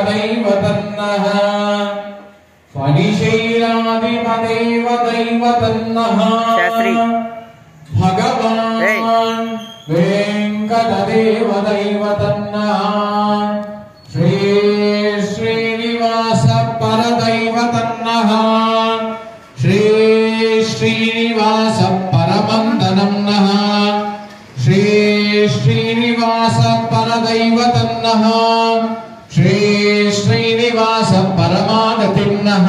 दैवतन्नः फणिशैलाधिपदेव दैवतन्नः भगवान् वेङ्कटदेव दैवतन्नः श्री श्रीनिवास परदैवतन्नः श्री श्रीनिवास परमन्दनम्नः श्री श्रीनिवास परदैवतन्नः श्री श्रीनिवास परमागतिन्नः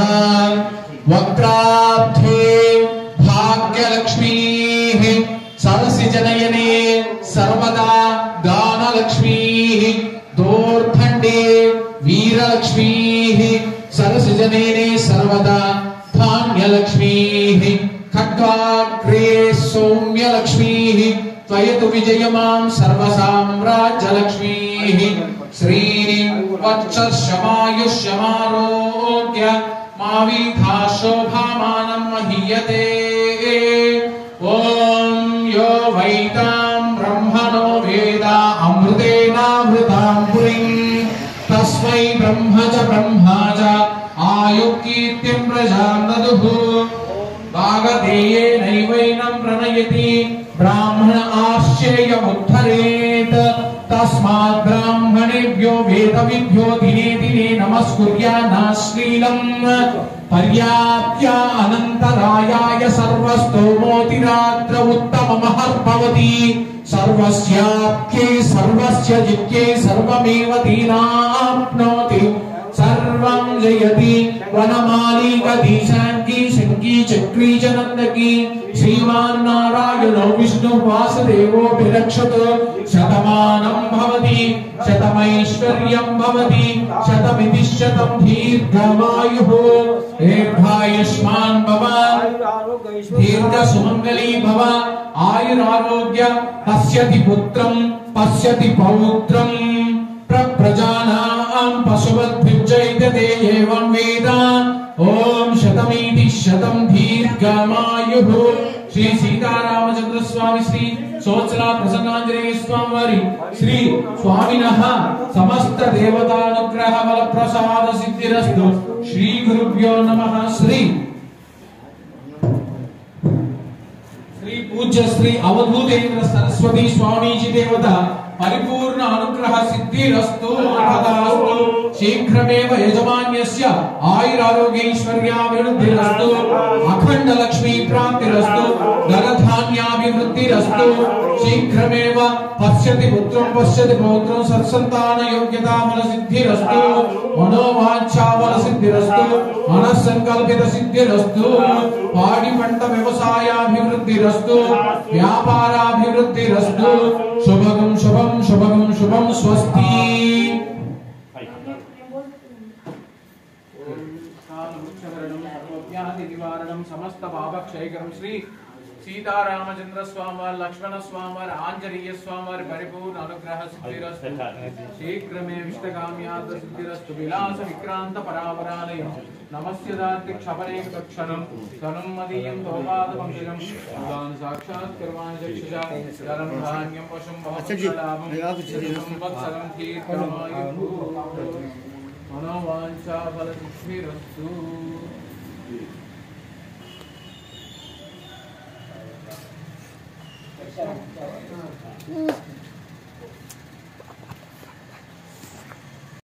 वक्त्राब्धे भाग्यलक्ष्मीः सरसिजनयने सर्वदा गानलक्ष्मीः दोर्धण्डे वीरलक्ष्मीः सरसिजनेने सर्वदा धान्यलक्ष्मीः खड्गाग्रे सौम्यलक्ष्मीः त्वयतु विजयमां सर्वसाम्राज्यलक्ष्मीः श्रीवत्सशमायुष्यमारोग्य मावीथा शोभामानं महीयते ॐ यो वैतां ब्रह्मणो वेद अमृतेनामृतां पुरीं तस्मै ब्रह्म च आयुकीर्तिं प्रजां ददुः भागधेयेनैवैनं प्रणयति ब्राह्मण आश्चर्यमुद्धरेत् तस्मात् ब्राह्मणेभ्यो वेदविभ्यो दिने दिने नमस्कुर्यान्नाश्लीलं पर्याप्य अनन्तरायाय सर्वस्तोमोतिरात्र उत्तममहर्भवति सर्वस्याप्ये सर्वस्य जित्ये सर्वमेव दीनाप्नोति सर्वं जयति वनमाली गदीशांकी शंकी चक्री चनंदकी श्रीमान नारायणो विष्णु वासुदेवो विरक्षतु शतमानं भवति शतमैश्वर्यं भवति शतमिति शतं दीर्घमायुः दीर्घायुष्मान् भव दीर्घसुमंगली भव आयुरारोग्य पश्यति पुत्रं पश्यति पौत्रं प्रजानां पशुवद्भिर्जयते एवं वेद ओम शतमीति शतं दीर्घमायुः श्री सीतारामचंद्र स्वामी श्री सोचला प्रसन्नांजनेय स्वामी वारी श्री स्वामिनः समस्त देवतानुग्रह बल प्रसाद सिद्धिरस्तु श्री गुरुभ्यो नमः श्री पूज्य श्री अवधूतेन्द्र सरस्वती स्वामी जी देवता परिपूर्ण अनुग्रह सिद्धिरस्तु तथास्तु शीघ्रमेव यजमान्यस्य आयुरारोग्यैश्वर्याभिवृद्धिरस्तु अखंड लक्ष्मी प्राप्तिरस्तु धनधान्याभिवृद्धिरस्तु शीघ्रमेव पश्यति पुत्रं पश्यति पौत्रं सत्संतान योग्यता फल सिद्धिरस्तु मनोवांछा फल सिद्धिरस्तु मनस्संकल्पित सिद्धिरस्तु पाड़ी पंट व्यवसायाभिवृद्धिरस्तु व्यापाराभिवृद्धिरस्तु शुभगं शुभं शुभगं शुभं स्वस्ति निवारणं समस्त पापक्षयकरं श्री सीतारामचंद्र स्वामी लक्ष्मण स्वामी आंजनेय स्वामी परिपूर्ण अनुग्रह सिद्धिरस्तु शीघ्रमे विष्टकाम्यार्थ सिद्धिरस्तु विलास विक्रांत परावरालय नमस्य दाति क्षपरे तक्षणं तनुं मदीयं दोपादपंकजं उदान साक्षात् कर्माणि चक्षुषा धनं धान्यं पशुं बहुलाभं संवत्सरं दीर्घमायुः मनोवांछा फलसिद्धिरस्तु Yes.